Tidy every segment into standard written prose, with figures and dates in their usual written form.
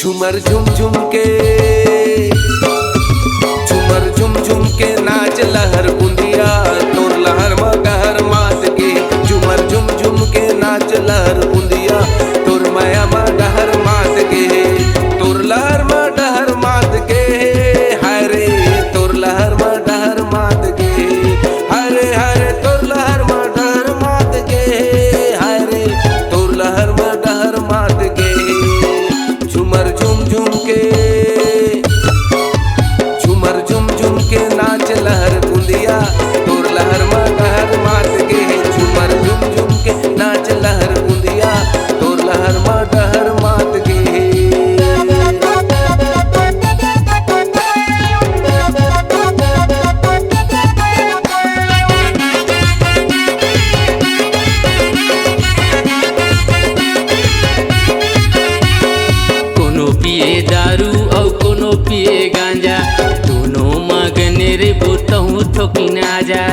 झूमर झुम झुम के, झूमर झुम झुम के नाच लहर बुंदिया, तोर लहर मगहर मात के। झूमर झुम झुम के नाच लहर बुंदिया, तोर माया मगहर मात के। तोर लहर मगहर मात के, हाय रे तोर लहर मगहर मात के। हरे हरे तोर लहर मगहर मात के, हाय रे तोर लहर मगहर मात के। झूमर झुम झुम के, झूमर झुम झुम के नाच लहर बुंदिया, तोर लहर मगहर मात के। झूमर झुम झुम के नाच लहर बुंदिया, तोर लहर मगहर मात के। कोनो पिए दारू और कोनो पिए गांजा, दोनों मगन रे बोतहूँ ठोकी ना जा।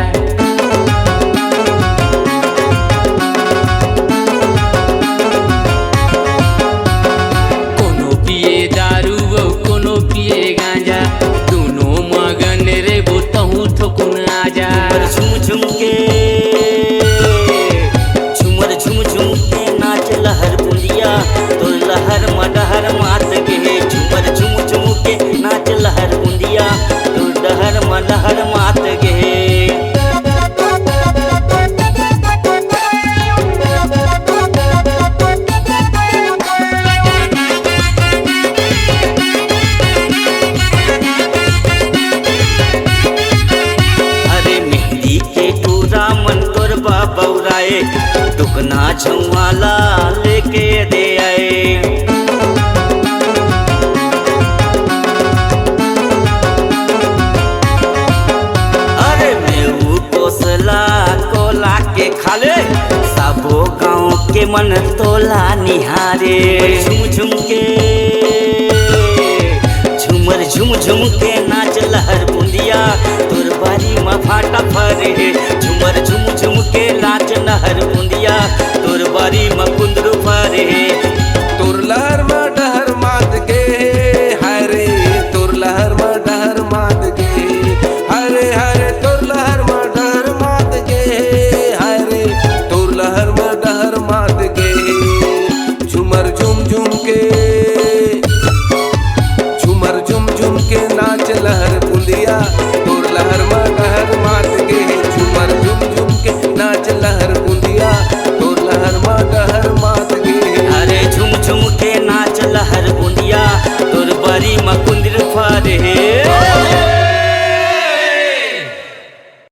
कोनो पिए दारू और कोनो पिए गांजा, दोनों मगन रे बोतहूँ ठोकू ना जा। झुम झुम के, झूमर झुम झुम के नाच लहर बुंदिया, तोर लहर मडहर मात के। झूमर झुम झुम के नाच लहर बुंदिया, तोर लहर मडहर मात के। अरे मेहंदी के टूरा मन तोर बाबौराए, दुगना झुमाला लेके दे आए। अरे मेऊ कोसला कोला के खाले, सबो गाँव के मन तोला निहारे। झुम झुम के, झूमर झुम झुम के नाच लहर बुंदिया, तोर बारी में फाटा फरे। झूमर झुम झुम के नाच लहर बुंदिया, तोर बारी में कुंदरू फरे। तोर लहर मगहर मात के, हाय रे तोर लहर मगहर मात के। हरे हरे तोर लहर मगहर मात के, हाय रे तोर लहर मगहर मात के। झूमर झुम झुम के, झूमर झुम झुम के नाच लहर बुंदिया,